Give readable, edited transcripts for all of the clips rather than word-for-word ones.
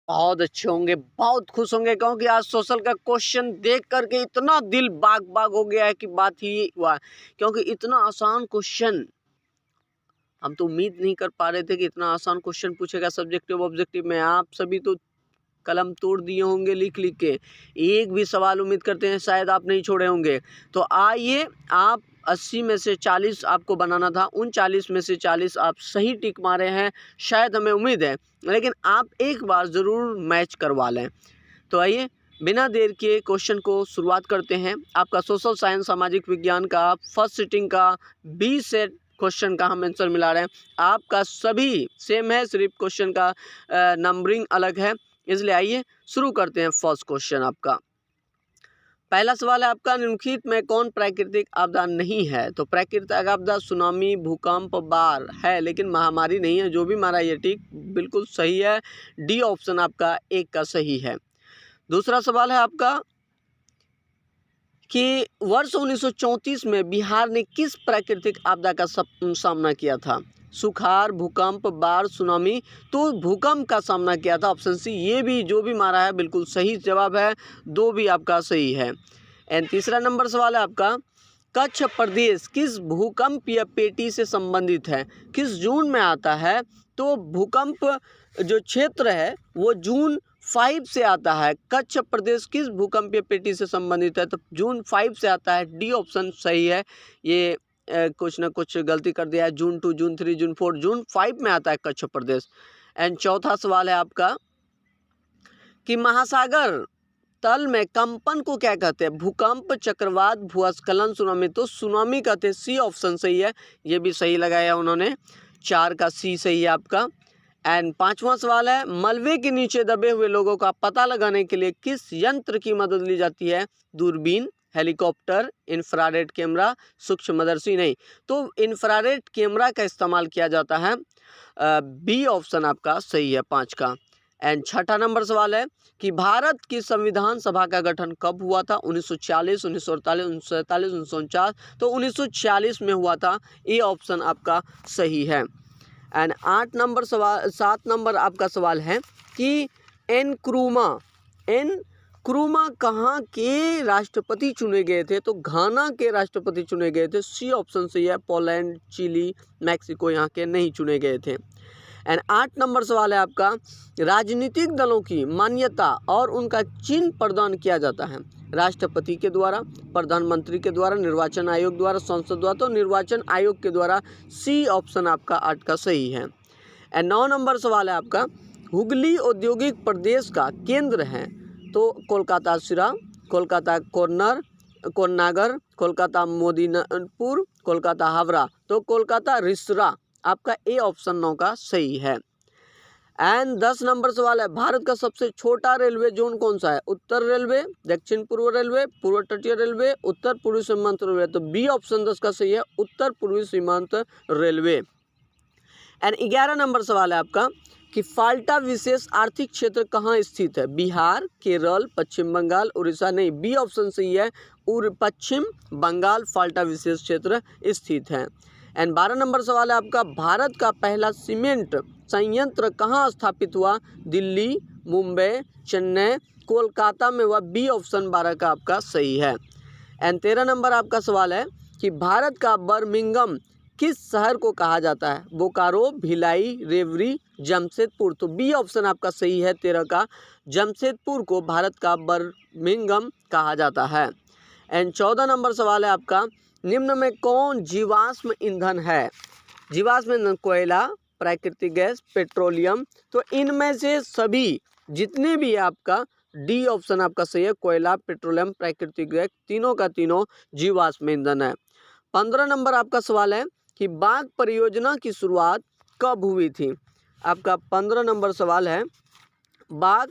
बहुत अच्छे होंगे, बहुत खुश होंगे, क्योंकि आज सोशल का क्वेश्चन देख करके इतना दिल बाग बाग हो गया है कि बात ही हुआ, क्योंकि इतना आसान क्वेश्चन हम तो उम्मीद नहीं कर पा रहे थे कि इतना आसान क्वेश्चन पूछेगा सब्जेक्टिव ऑब्जेक्टिव में। आप सभी तो कलम तोड़ दिए होंगे लिख लिख के, एक भी सवाल उम्मीद करते हैं शायद आप नहीं छोड़े होंगे। तो आइए, आप 80 में से 40 आपको बनाना था, उन 40 में से 40 आप सही टिक मारे हैं, शायद हमें उम्मीद है, लेकिन आप एक बार ज़रूर मैच करवा लें। तो आइए बिना देर के क्वेश्चन को शुरुआत करते हैं। आपका सोशल साइंस सामाजिक विज्ञान का फर्स्ट सिटिंग का 20 सेट क्वेश्चन का हम आंसर मिला रहे हैं। आपका सभी सेम है, सिर्फ क्वेश्चन का नंबरिंग अलग है, इसलिए आइए शुरू करते हैं। फर्स्ट क्वेश्चन आपका पहला सवाल है आपका, निम्नलिखित में कौन प्राकृतिक आपदा नहीं है? तो प्राकृतिक आपदा सुनामी, भूकंप, बाढ़ है, लेकिन महामारी नहीं है। जो भी मारा ये ठीक बिल्कुल सही है, डी ऑप्शन आपका एक का सही है। दूसरा सवाल है आपका कि वर्ष 1934 में बिहार ने किस प्राकृतिक आपदा का सामना किया था? सुखाड़, भूकंप, बाढ़, सुनामी। तो भूकंप का सामना किया था, ऑप्शन सी। ये भी जो भी मारा है बिल्कुल सही जवाब है, दो भी आपका सही है। एंड तीसरा नंबर सवाल है आपका, कच्छ प्रदेश किस भूकंपीय पेटी से संबंधित है? किस जून में आता है? तो भूकंप जो क्षेत्र है वो जून 5 से आता है। कच्छ प्रदेश किस भूकंपीय पेटी से संबंधित है? तो जून 5 से आता है, डी ऑप्शन सही है। ये कुछ ना कुछ गलती कर दिया है, जून 2, जून 3, जून 4, जून 5 में आता है कच्छ प्रदेश। एंड चौथा सवाल है आपका कि महासागर तल में कंपन को क्या कहते हैं? भूकंप, चक्रवात, भूस्खलन, सुनामी। तो सुनामी कहते हैं, सी ऑप्शन सही है, ये भी सही लगाया उन्होंने, 4 का सी सही है आपका। एंड पांचवा सवाल है, मलबे के नीचे दबे हुए लोगों का पता लगाने के लिए किस यंत्र की मदद ली जाती है? दूरबीन, हेलीकॉप्टर, इंफ्रारेड कैमरा, सूक्ष्मदर्शी। नहीं, तो इंफ्रारेड कैमरा का इस्तेमाल किया जाता है, बी ऑप्शन आपका सही है, 5 का। एंड छठा नंबर सवाल है कि भारत की संविधान सभा का गठन कब हुआ था? 1940, 1948, 1947, 1949। तो 1946 में हुआ था, ये ऑप्शन आपका सही है। एंड 8 नंबर सवाल, 7 नंबर आपका सवाल है कि एनक्रूमा कहाँ के राष्ट्रपति चुने गए थे? तो घाना के राष्ट्रपति चुने गए थे, सी ऑप्शन सही है। पोलैंड, चिली, मैक्सिको यहाँ के नहीं चुने गए थे। एंड 8 नंबर सवाल है आपका, राजनीतिक दलों की मान्यता और उनका चिन्ह प्रदान किया जाता है? राष्ट्रपति के द्वारा, प्रधानमंत्री के द्वारा, निर्वाचन आयोग द्वारा, संसद द्वारा। तो निर्वाचन आयोग के द्वारा, सी ऑप्शन आपका 8 का सही है। एंड 9 नंबर सवाल है आपका, हुगली औद्योगिक प्रदेश का केंद्र है? तो कोलकाता सिरा, कोलकाता कोन्नागर, कोलकाता मोदीपुर, कोलकाता हावड़ा। तो कोलकाता रिसरा, आपका ए ऑप्शन 9 का सही है। एंड 10 नंबर सवाल है, भारत का सबसे छोटा रेलवे जोन कौन सा है? उत्तर रेलवे, दक्षिण पूर्व रेलवे, पूर्व तटीय रेलवे, उत्तर पूर्वी सीमांत रेलवे। तो बी ऑप्शन 10 का सही है, उत्तर पूर्वी सीमांत रेलवे। एंड 11 नंबर सवाल है आपका कि फाल्टा विशेष आर्थिक क्षेत्र कहाँ स्थित है? बिहार, केरल, पश्चिम बंगाल, उड़ीसा। नहीं, बी ऑप्शन सही है, पश्चिम बंगाल फाल्टा विशेष क्षेत्र स्थित है। एंड 12 नंबर सवाल है आपका, भारत का पहला सीमेंट संयंत्र कहाँ स्थापित हुआ? दिल्ली, मुंबई, चेन्नई, कोलकाता में हुआ, बी ऑप्शन 12 का आपका सही है। एंड 13 नंबर आपका सवाल है कि भारत का बर्मिंघम किस शहर को कहा जाता है? बोकारो, भिलाई, रेवरी, जमशेदपुर। तो बी ऑप्शन आपका सही है, 13 का, जमशेदपुर को भारत का बर्मिंघम कहा जाता है। एंड 14 नंबर सवाल है आपका, निम्न में कौन जीवाश्म ईंधन है? जीवाश्म ईंधन कोयला, प्राकृतिक गैस, पेट्रोलियम। तो इनमें से सभी जितने भी आपका, डी ऑप्शन आपका सही है, कोयला, पेट्रोलियम, प्राकृतिक गैस, तीनों का तीनों जीवाश्म ईंधन है। 15 नंबर आपका सवाल है कि बाघ परियोजना की शुरुआत कब हुई थी? आपका 15 नंबर सवाल है, बाघ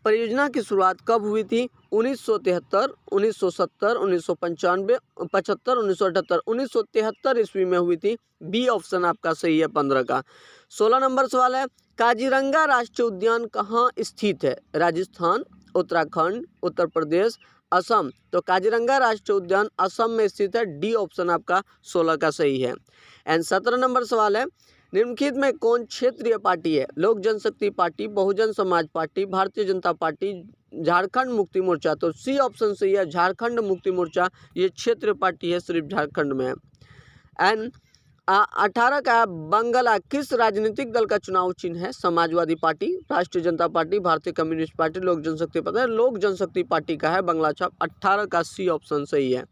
परियोजना की शुरुआत कब हुई थी? 1973, 1970, 1995, 75, 1978। 1973 ईस्वी में हुई थी, बी ऑप्शन आपका सही है, 15 का। 16 नंबर सवाल है, काजीरंगा राष्ट्रीय उद्यान कहाँ स्थित है? राजस्थान, उत्तराखंड, उत्तर प्रदेश, असम। तो काजीरंगा राष्ट्रीय उद्यान असम में स्थित है, डी ऑप्शन आपका 16 का सही है। एंड 17 नंबर सवाल है निम्नलिखित में कौन क्षेत्रीय पार्टी है? लोक जनशक्ति party, Bahujan Samaj party, Bharatiya Janata party, Jharkhand Mukti Morcha. तो सी ऑप्शन सही है, झारखंड मुक्ति मोर्चा ये क्षेत्रीय पार्टी है, सिर्फ झारखंड में है। एंड 18 का बंगला किस राजनीतिक दल का चुनाव चिन्ह है? समाजवादी पार्टी, राष्ट्रीय जनता पार्टी, भारतीय कम्युनिस्ट पार्टी, लोक जनशक्ति पार्टी। लोक जनशक्ति पार्टी का है बंगला छाप। 18 का सी ऑप्शन सही है।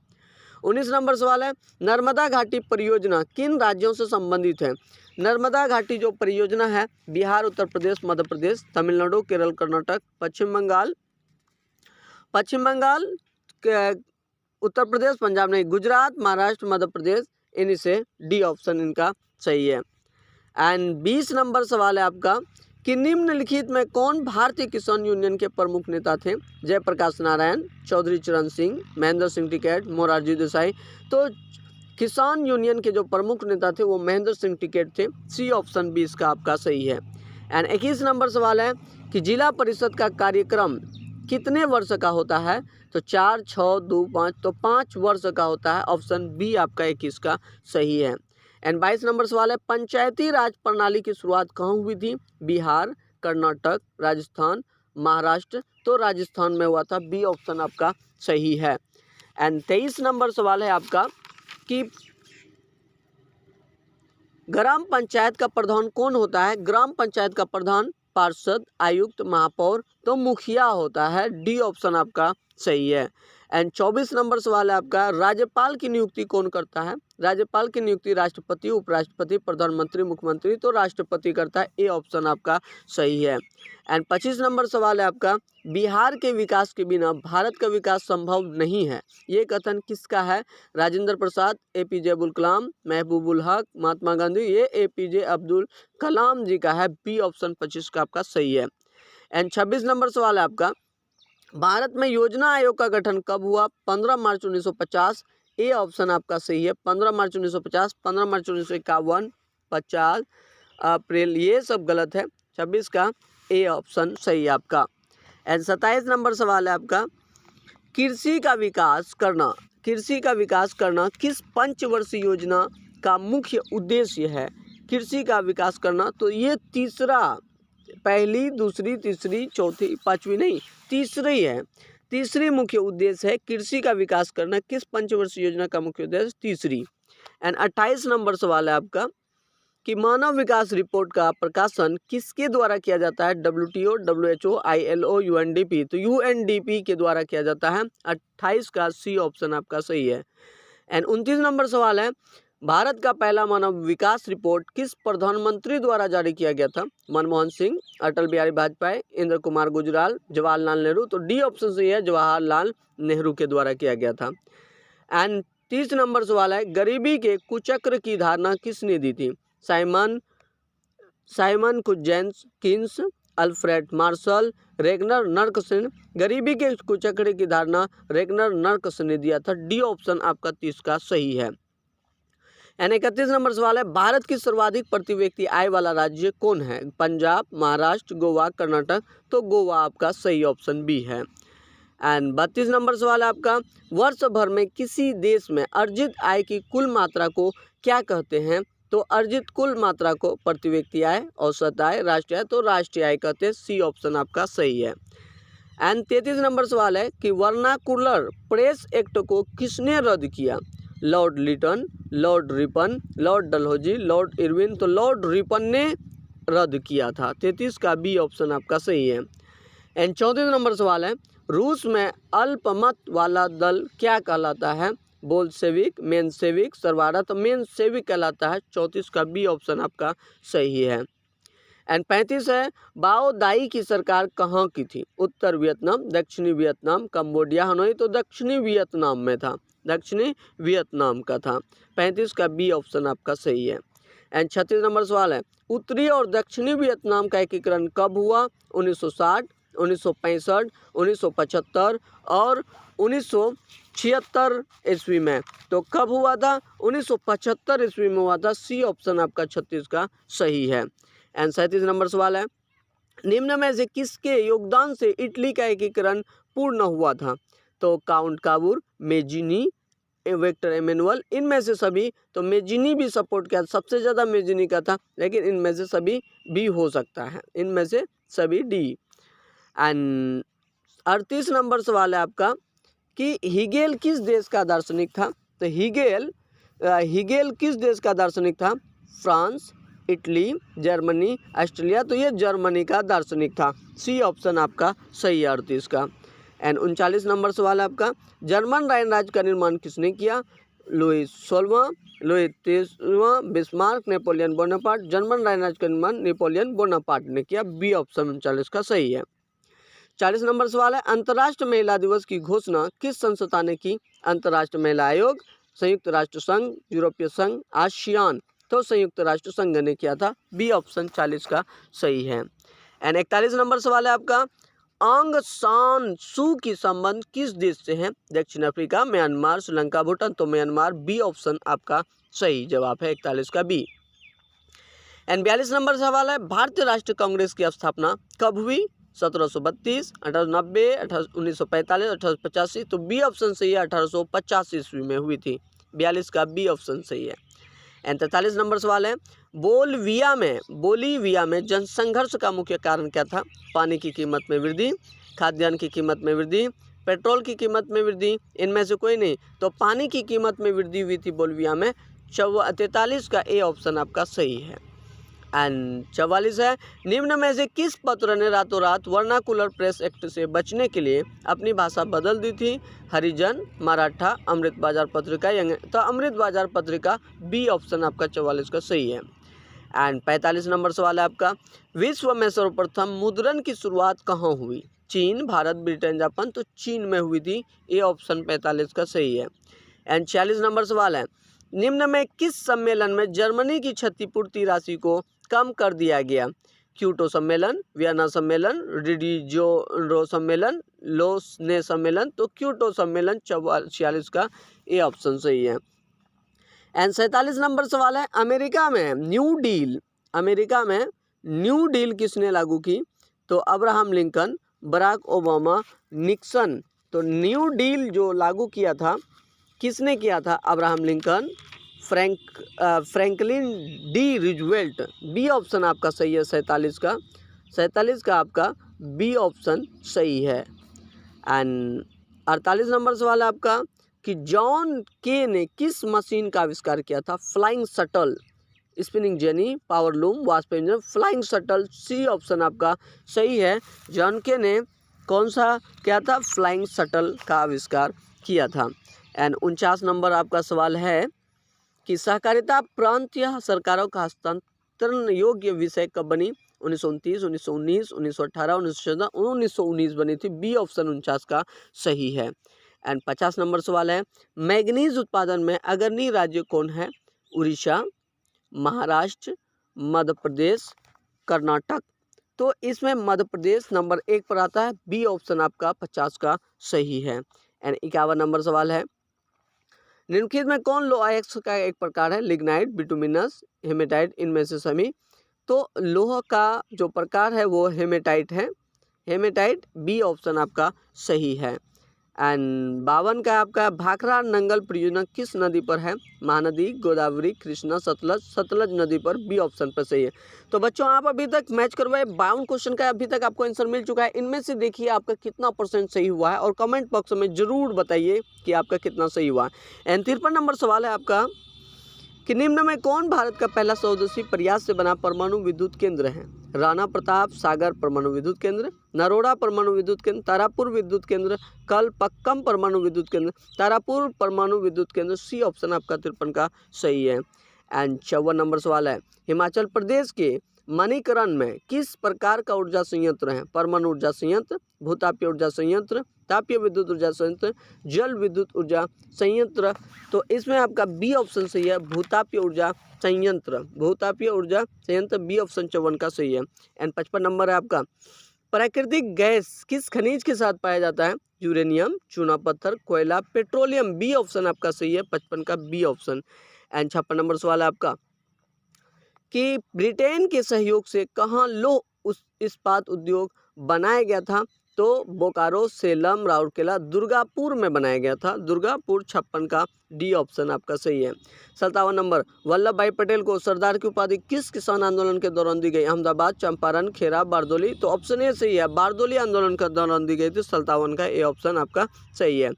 19 नंबर सवाल है, नर्मदा घाटी परियोजना किन राज्यों से संबंधित है? नर्मदा घाटी जो परियोजना है बिहार, उत्तर प्रदेश, मध्य प्रदेश, तमिलनाडु, केरल, कर्नाटक, पश्चिम बंगाल, उत्तर प्रदेश, पंजाब नहीं, गुजरात, महाराष्ट्र, मध्य प्रदेश, इन्हीं से डी ऑप्शन इनका सही है। एंड 20 नंबर सवाल है आपका कि निम्नलिखित में कौन भारतीय किसान यूनियन के प्रमुख नेता थे? जयप्रकाश नारायण, चौधरी चरण सिंह, महेंद्र सिंह टिकैत, मोरारजी देसाई। तो किसान यूनियन के जो प्रमुख नेता थे वो महेंद्र सिंह टिकैत थे। सी ऑप्शन 20 का आपका सही है। एंड 21 नंबर सवाल है कि जिला परिषद का कार्यक्रम कितने वर्ष का होता है? तो 4, 6, 2, 5। तो 5 वर्ष का होता है। ऑप्शन बी आपका 21 का सही है। एंड 22 नंबर सवाल है, पंचायती राज प्रणाली की शुरुआत कहाँ हुई थी? बिहार, कर्नाटक, राजस्थान, महाराष्ट्र। तो राजस्थान में हुआ था। बी ऑप्शन आपका सही है। एंड 23 नंबर सवाल है आपका कि ग्राम पंचायत का प्रधान कौन होता है? ग्राम पंचायत का प्रधान पार्षद, आयुक्त, महापौर। तो मुखिया होता है। डी ऑप्शन आपका सही है। एंड 24 नंबर सवाल है आपका, राज्यपाल की नियुक्ति कौन करता है? राज्यपाल की नियुक्ति राष्ट्रपति, उपराष्ट्रपति, प्रधानमंत्री, मुख्यमंत्री। तो राष्ट्रपति करता है। ए ऑप्शन आपका सही है। एंड 25 नंबर सवाल है आपका, बिहार के विकास के बिना भारत का विकास संभव नहीं है। ये कथन किसका है? राजेंद्र प्रसाद, एपीजे अब्दुल कलाम, महबूबुल हक, महात्मा गांधी। ये एपीजे अब्दुल कलाम जी का है। बी ऑप्शन 25 का आपका सही है। एंड 26 नंबर सवाल है आपका, भारत में योजना आयोग का गठन कब हुआ? 15 मार्च 1950। ए ऑप्शन आपका सही है। 15 मार्च 1950, 15 मार्च 1951, 50 अप्रैल, ये सब गलत है। 26 का ए ऑप्शन सही है आपका। एंड 27 नंबर सवाल है आपका, कृषि का विकास करना किस पंचवर्षीय योजना का मुख्य उद्देश्य है? कृषि का विकास करना, तो ये तीसरा, पहली, दूसरी, तीसरी, चौथी, पांचवी नहीं, तीसरी है। तीसरी मुख्य उद्देश्य है कृषि का विकास करना। किस पंचवर्षीय योजना का मुख्य उद्देश्य? तीसरी। एंड 28 नंबर सवाल है आपका कि मानव विकास रिपोर्ट का प्रकाशन किसके द्वारा किया जाता है? WTO, WHO, ILO, UNDP। तो UNDP के द्वारा किया जाता है। 28 का सी ऑप्शन आपका सही है। एंड 29 नंबर सवाल है, भारत का पहला मानव विकास रिपोर्ट किस प्रधानमंत्री द्वारा जारी किया गया था? मनमोहन सिंह, अटल बिहारी वाजपेयी, इंद्र कुमार गुजराल, जवाहरलाल नेहरू। तो डी ऑप्शन सही है, जवाहरलाल नेहरू के द्वारा किया गया था। एंड 30 नंबर सवाल है, गरीबी के कुचक्र की धारणा किसने दी थी? Simon Kuznets, Alfred Marshall, Ragnar Nurkse. गरीबी के कुचक्र की धारणा रेगनर नर्कसन ने दिया था। डी ऑप्शन आपका 30 का सही है। एंड 31 नंबर सवाल है, भारत की सर्वाधिक प्रति व्यक्ति आय वाला राज्य कौन है? पंजाब, महाराष्ट्र, गोवा, कर्नाटक। तो गोवा आपका सही ऑप्शन बी है। एंड 32 नंबर सवाल है आपका, वर्ष भर में किसी देश में अर्जित आय की कुल मात्रा को क्या कहते हैं? तो अर्जित कुल मात्रा को प्रति व्यक्ति आय, औसत आय, राष्ट्रीय आय। तो राष्ट्रीय आय कहते हैं। सी ऑप्शन आपका सही है। एंड 33 नंबर सवाल है कि वर्नाकुलर प्रेस एक्ट को किसने रद्द किया? Lord Lytton, Lord Ripon, Lord Dalhousie, Lord Irwin. तो लॉर्ड रिपन ने रद्द किया था। 33 का बी ऑप्शन आपका सही है। एंड 34 नंबर सवाल है, रूस में अल्पमत वाला दल क्या कहलाता है? बोल्शेविक, मेंशेविक, सर्वारा। तो मेंशेविक कहलाता है। 34 का बी ऑप्शन आपका सही है। एंड 35 है, बाओ दाई की सरकार कहाँ की थी? उत्तर वियतनाम, दक्षिणी वियतनाम, कंबोडिया, हनोई। तो दक्षिणी वियतनाम में था। दक्षिणी वियतनाम का था। 35 का बी ऑप्शन आपका सही है। एंड 36 नंबर सवाल है, उत्तरी और दक्षिणी वियतनाम का एकीकरण कब हुआ? 1960, 1965, 1975 और 1976 ईस्वी में। तो कब हुआ था? 1975 ईस्वी में हुआ था। सी ऑप्शन आपका 36 का सही है। एंड 37 नंबर सवाल है, निम्न में से किसके योगदान से इटली का एकीकरण पूर्ण हुआ था? तो Count Cavour, Mazzini, Victor Emmanuel, इनमें से सभी। तो मेजिनी भी सपोर्ट किया, सबसे ज़्यादा मेजिनी का था, लेकिन इनमें से सभी बी हो सकता है, इनमें से सभी डी। एंड 38 नंबर सवाल है आपका कि हिगेल किस देश का दार्शनिक था। तो हिगेल किस देश का दार्शनिक था? France, Italy, Germany, Australia. तो ये जर्मनी का दार्शनिक था, सी ऑप्शन आपका सही है 38 का। एंड 39 नंबर सवाल है आपका, जर्मन राइन राज्य का निर्माण किसने किया? लुई 16वां, लुई 23वां, Bismarck, Napoleon Bonaparte. German Rhine राज्य का निर्माण नेपोलियन बोनापार्ट ने किया, बी ऑप्शन 39 का सही है। 40 नंबर सवाल है, अंतर्राष्ट्रीय महिला दिवस की घोषणा किस संस्था ने की? अंतर्राष्ट्रीय महिला आयोग, संयुक्त राष्ट्र संघ, यूरोपीय संघ, आसियान। तो संयुक्त राष्ट्र संघ ने किया था, बी ऑप्शन 40 का सही है। एंड 41 नंबर सवाल है आपका, आंग सान सू की संबंध किस देश से है? दक्षिण अफ्रीका, म्यांमार, श्रीलंका, भूटान। तो म्यांमार, बी ऑप्शन आपका सही जवाब है 41 का बी। एंड 42 नंबर सवाल है, भारतीय राष्ट्रीय कांग्रेस की स्थापना कब हुई? 1732, 1890, 1945, 1885। तो बी ऑप्शन सही है, 1885 ईस्वी में हुई थी, 42 का बी ऑप्शन सही है। एंड 43 नंबर सवाल है, बोलीविया में जनसंघर्ष का मुख्य कारण क्या था? पानी की कीमत में वृद्धि, खाद्यान्न की कीमत में वृद्धि, पेट्रोल की कीमत में वृद्धि, इनमें से कोई नहीं। तो पानी की कीमत में वृद्धि हुई थी बोलीविया में, 43 का ए ऑप्शन आपका सही है। एंड 44 है, निम्न में से किस पत्र ने रातों रात वर्नाकुलर प्रेस एक्ट से बचने के लिए अपनी भाषा बदल दी थी? हरिजन, मराठा, अमृत बाजार पत्रिका। तो अमृत बाजार पत्रिका, बी ऑप्शन आपका 44 का सही है। एंड 45 नंबर सवाल है आपका, विश्व में सर्वप्रथम मुद्रण की शुरुआत कहाँ हुई? चीन, भारत, ब्रिटेन, जापान। तो चीन में हुई थी, ए ऑप्शन 45 का सही है। एंड 46 नंबर सवाल है, निम्न में किस सम्मेलन में जर्मनी की क्षतिपूर्ति राशि को कम कर दिया गया? क्योटो सम्मेलन, वियना सम्मेलन, रिडिजोरो सम्मेलन, लोसने सम्मेलन। तो क्योटो सम्मेलन, 46 का ए ऑप्शन सही है। एंड 47 नंबर सवाल है, अमेरिका में न्यू डील किसने लागू की? तो Abraham Lincoln, Barack Obama, Nixon. तो न्यू डील जो लागू किया था किसने किया था? Abraham Lincoln, Franklin D Roosevelt. B option आपका सही है 47 का आपका बी ऑप्शन सही है। एंड 48 नंबर सवाल है आपका कि जॉन के ने किस मशीन का आविष्कार किया था? Flying shuttle, spinning jenny, power loom, wasp engine. Flying shuttle, C option आपका सही है। जॉन के ने कौन सा किया था? फ्लाइंग शटल का आविष्कार किया था। एंड 49 नंबर आपका सवाल है कि सहकारिता प्रांत या सरकारों का हस्तांतरण योग्य विषय कब बनी? 1929, 1919, 1918, 1914, 1919 बनी थी, बी ऑप्शन 49 का सही है। एंड 50 नंबर सवाल है, मैग्नीज उत्पादन में अग्रणी राज्य कौन है? उड़ीसा, महाराष्ट्र, मध्य प्रदेश, कर्नाटक। तो इसमें मध्य प्रदेश नंबर 1 पर आता है, बी ऑप्शन आपका 50 का सही है। एंड 51 नंबर सवाल है, निम्नलिखित में कौन लोहा अयस्क का एक प्रकार है? लिग्नाइट, बिटुमिनस, हेमेटाइट, इनमें से सभी। तो लोहा का जो प्रकार है वो हेमेटाइट है, हेमेटाइट, बी ऑप्शन आपका सही है। एंड 52 का आपका, भाखड़ा नंगल परियोजना किस नदी पर है? महानदी, गोदावरी, कृष्णा, सतलज नदी पर, बी ऑप्शन पर सही है। तो बच्चों आप अभी तक मैच करवाए 52 क्वेश्चन का अभी तक आपको आंसर मिल चुका है। इनमें से देखिए आपका कितना % सही हुआ है और कमेंट बॉक्स में जरूर बताइए कि आपका कितना सही हुआ। एंड 53 नंबर सवाल है आपका कि निम्न में कौन भारत का पहला स्वदेशी प्रयास से बना परमाणु विद्युत केंद्र है? राणा प्रताप सागर परमाणु विद्युत केंद्र, नरोड़ा परमाणु विद्युत केंद्र, तारापुर विद्युत केंद्र, कलपक्कम परमाणु विद्युत केंद्र। तारापुर परमाणु विद्युत केंद्र, सी ऑप्शन आपका 53 का सही है। एंड 54 नंबर सवाल है, हिमाचल प्रदेश के मणिकरण में किस प्रकार का ऊर्जा संयंत्र है? परमाणु ऊर्जा संयंत्र, भूतापीय ऊर्जा संयंत्र, तापीय विद्युत ऊर्जा संयंत्र, जल विद्युत ऊर्जा संयंत्र। तो इसमें आपका बी ऑप्शन सही है, भूतापीय ऊर्जा संयंत्र, भूतापीय ऊर्जा संयंत्र, बी ऑप्शन 54 का सही है। एंड 55 नंबर है आपका, प्राकृतिक गैस किस खनिज के साथ पाया जाता है? यूरेनियम, चूना पत्थर, कोयला, पेट्रोलियम, बी ऑप्शन आपका सही है, 55 का बी ऑप्शन। एंड 56 नंबर सवाल है आपका कि ब्रिटेन के सहयोग से कहाँ लौह इस्पात उद्योग बनाया गया था? तो बोकारो, सेलम, राउरकेला, दुर्गापुर में बनाया गया था। दुर्गापुर 56 का डी ऑप्शन आपका सही है। 57 नंबर, वल्लभ भाई पटेल को सरदार की उपाधि किस किसान आंदोलन के दौरान दी गई? अहमदाबाद, चंपारण, खेरा, बारदोली। तो ऑप्शन ए सही है, बारदोली आंदोलन के दौरान दी गई थी। 57 का ए ऑप्शन आपका सही है।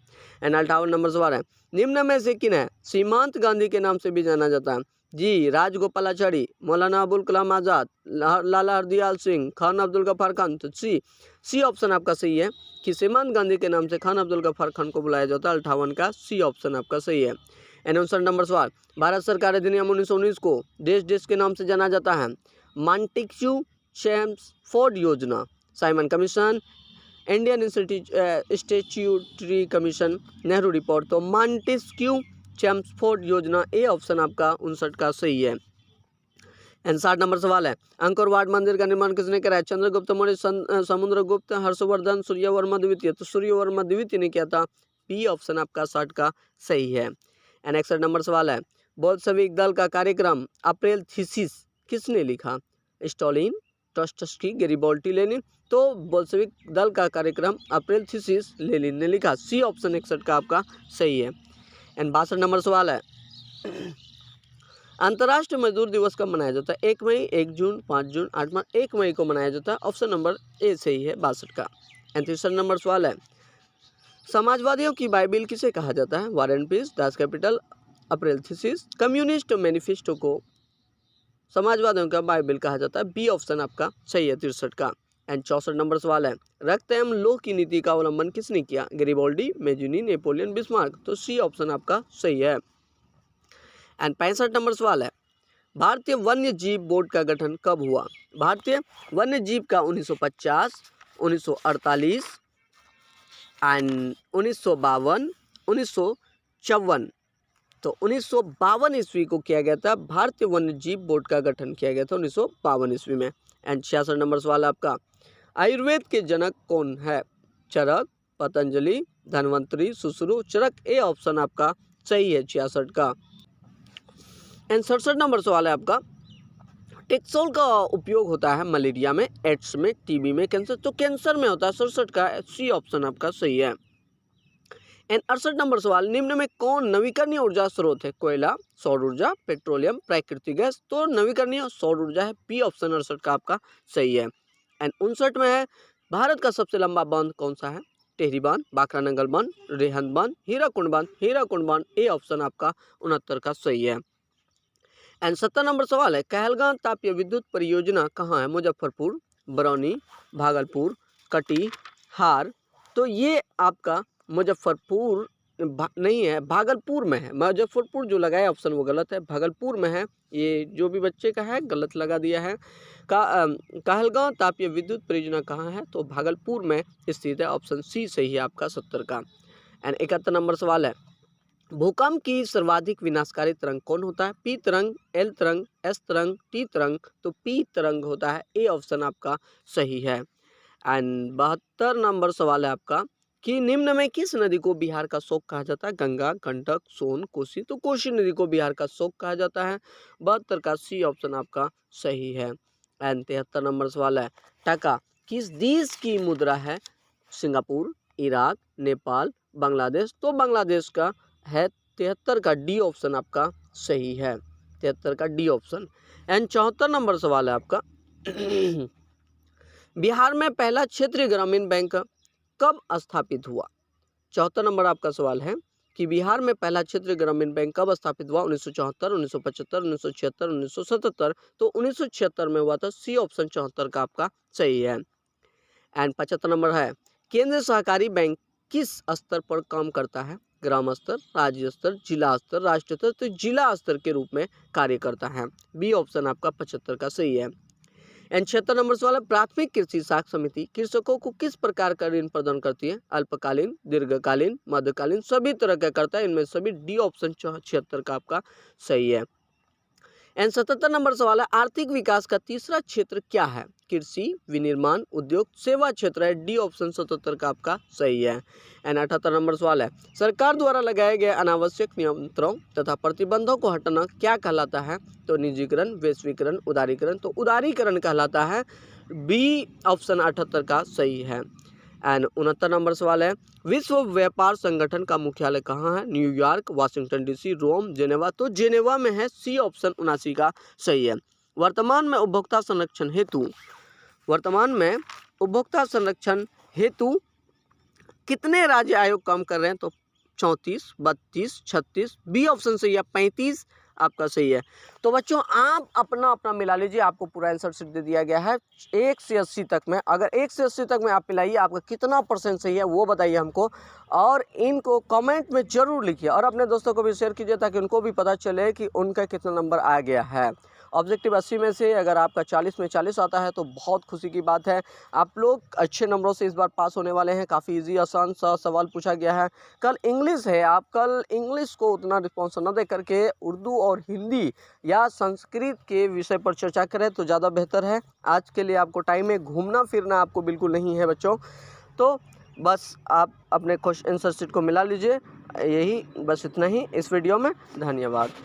एंड 58 नंबर सवाल है, निम्न में से किन है सीमांत गांधी के नाम से भी जाना जाता है? जी, राजगोपालाचारी, मौलाना अबुल कलाम आज़ाद, लाला हरदयाल सिंह, खान अब्दुल गफ्फार खान। तो सी ऑप्शन आपका सही है कि सीमांत गांधी के नाम से खान अब्दुल गफ्फार खान को बुलाया जाता है। 58 का सी ऑप्शन आपका सही है। 59 नंबर सवाल, भारत सरकार अधिनियम 1919 को देश के नाम से जाना जाता है? मॉन्टेस्क्यू चेम्सफोर्ड योजना, Simon commission, Indian statutory commission, Nehru report. तो मॉन्टेस्क्यू चेम्सफोर्ड योजना, ए ऑप्शन आपका 59 का सही है। एंड 60 नंबर सवाल है, अंकोर वाट मंदिर का निर्माण किसने कराया? चंद्रगुप्त मौर्य, समुद्रगुप्त, हर्षवर्धन, सूर्यवर्मा द्वितीय। तो सूर्यवर्मा द्वितीय ने किया था। बी ऑप्शन आपका 60 का सही है। एंड 61 नंबर सवाल है, बोल्शेविक दल का कार्यक्रम अप्रैल थीसिस किसने लिखा? Stalin, Trotsky, Garibaldi, Lenin. तो बोल्शेविक दल का कार्यक्रम अप्रैल थीसिस लेनिन ने लिखा। सी ऑप्शन 61 का आपका सही है। एंड 62 नंबर सवाल है, अंतर्राष्ट्रीय मजदूर दिवस कब मनाया जाता है? 1 मई, 1 जून, 5 जून, 8 मार्च। 1 मई को मनाया जाता है। ऑप्शन नंबर ए सही है 62 का। एंड 63 नंबर सवाल है, समाजवादियों की बाइबिल किसे कहा जाता है? War and peace, Das Kapital, April thesis. Communist manifesto को समाजवादियों का बाइबिल कहा जाता है। बी ऑप्शन आपका सही है 63 का। एंड 64 नंबर सवाल है, रक्त एवं लोह की नीति का अवलंबन किसने किया? गैरिबॉल्डी, मेजिनी, नेपोलियन, बिस्मार्क। तो सी ऑप्शन आपका सही है। एंड 65 नंबर सवाल है, भारतीय वन्य जीव बोर्ड का गठन कब हुआ? भारतीय वन्य जीव का 1950, 1948 एंड 1952, 1954। तो 1952 ईस्वी को किया गया था। भारतीय वन्य जीव बोर्ड का गठन किया गया था 1952 ईस्वी में। एंड 66 नंबर सवाल है आपका, आयुर्वेद के जनक कौन है? चरक, पतंजलि, धन्वंतरी, सुश्रुत। चरक, ए ऑप्शन आपका सही है 66 का। एंड 67 नंबर सवाल है आपका, टेक्सोल का उपयोग होता है मलेरिया में, एड्स में, टीबी में, कैंसर। तो कैंसर में होता है। 67 का सी ऑप्शन आपका सही है। एंड 68 नंबर सवाल, निम्न में कौन नवीकरणीय ऊर्जा स्रोत है? कोयला, सौर ऊर्जा, पेट्रोलियम, प्राकृतिक गैस। तो नवीकरणीय सौर ऊर्जा है। बी ऑप्शन 68 का आपका सही है। एंड 59 में है, भारत का सबसे लंबा बांध कौन सा है? टेहरी बांध, बाखरा नंगल बांध, रेहंद बांध, हीराकुंड बांध। हीराकुंड बांध, ए ऑप्शन आपका 69 का सही है। एंड 70 नंबर सवाल है, कहलगांव तापीय विद्युत परियोजना कहाँ है? मुजफ्फरपुर, बरौनी, भागलपुर, कटिहार। तो ये आपका मुजफ्फरपुर नहीं है, भागलपुर में है। मुजफ्फरपुर जो लगाया ऑप्शन वो गलत है, भागलपुर में है। ये जो भी बच्चे का है गलत लगा दिया है। कहलगांव तापीय विद्युत परियोजना कहाँ है? तो भागलपुर में स्थित है। ऑप्शन सी सही है आपका 70 का। एंड 71 नंबर सवाल है, भूकंप की सर्वाधिक विनाशकारी तरंग कौन होता है? पी तरंग, एल तरंग, एस तरंग, टी तरंग। तो पी तरंग होता है। ए ऑप्शन आपका सही है। एंड 72 नंबर सवाल है आपका कि निम्न में किस नदी को बिहार का शोक कहा जाता है? गंगा, गंडक, सोन, कोसी। तो कोसी नदी को बिहार का शोक कहा जाता है। 72 का सी ऑप्शन आपका सही है। एंड 73 नंबर सवाल है, टका किस देश की मुद्रा है? Singapore, Iraq, Nepal, Bangladesh. तो बांग्लादेश का है। 73 का डी ऑप्शन आपका सही है। 73 का डी ऑप्शन। एंड 74 नंबर सवाल है आपका, बिहार में पहला क्षेत्रीय ग्रामीण बैंक कब स्थापित हुआ? 74 नंबर आपका सवाल है कि बिहार में पहला क्षेत्रीय ग्रामीण बैंक कब स्थापित हुआ? 1974, 1975, 1976, 1977। तो 1976 में हुआ था। सी ऑप्शन 74 का आपका सही है। एंड 75 नंबर है, केंद्रीय सहकारी बैंक किस स्तर पर काम करता है? ग्राम स्तर, राज्य स्तर, जिला स्तर, राष्ट्रीय स्तर। तो जिला स्तर के रूप में कार्य करता है। बी ऑप्शन आपका 75 का सही है। एंड 76 नंबर सवाल है, प्राथमिक कृषि साख समिति कृषकों को किस प्रकार का ऋण प्रदान करती है? अल्पकालीन, दीर्घकालीन, मध्यकालीन, सभी तरह का करता है। इनमें सभी डी ऑप्शन 76 का आपका सही है। एंड 77 नंबर सवाल है, आर्थिक विकास का तीसरा क्षेत्र क्या है? कृषि, विनिर्माण, उद्योग, सेवा क्षेत्र है। डी ऑप्शन 77 का आपका सही है। एंड 78 नंबर सवाल है, सरकार द्वारा लगाए गए अनावश्यक नियंत्रणों तथा प्रतिबंधों को हटाना क्या कहलाता है? तो निजीकरण, वैश्वीकरण, उदारीकरण। तो उदारीकरण कहलाता है। बी ऑप्शन 78 का सही है। एंड 69 नंबर सवाल है, विश्व व्यापार संगठन का मुख्यालय कहाँ है? न्यूयॉर्क, वाशिंगटन डीसी, रोम, जेनेवा। तो जेनेवा में है, सी ऑप्शन 79 का सही है। वर्तमान में उपभोक्ता संरक्षण हेतु कितने राज्य आयोग काम कर रहे हैं? तो 34, 32, 36, बी ऑप्शन सही है 35 आपका सही है। तो बच्चों आप अपना अपना मिला लीजिए, आपको पूरा आंसर शीट दे दिया गया है 1 से 80 तक में। अगर 1 से 80 तक में आप मिलाइए, आपका कितना % सही है वो बताइए हमको, और इनको कमेंट में जरूर लिखिए और अपने दोस्तों को भी शेयर कीजिए ताकि उनको भी पता चले कि उनका कितना नंबर आ गया है। ऑब्जेक्टिव 80 में से अगर आपका 40 में 40 आता है तो बहुत खुशी की बात है। आप लोग अच्छे नंबरों से इस बार पास होने वाले हैं। काफ़ी इजी आसान सा सवाल पूछा गया है। कल इंग्लिश है, आप कल इंग्लिश को उतना रिस्पॉन्स न दे करके उर्दू और हिंदी या संस्कृत के विषय पर चर्चा करें तो ज़्यादा बेहतर है। आज के लिए आपको टाइम है, घूमना फिरना आपको बिल्कुल नहीं है बच्चों। तो बस आप अपने क्वेश्चन आंसर शीट को मिला लीजिए। यही बस इतना ही इस वीडियो में। धन्यवाद।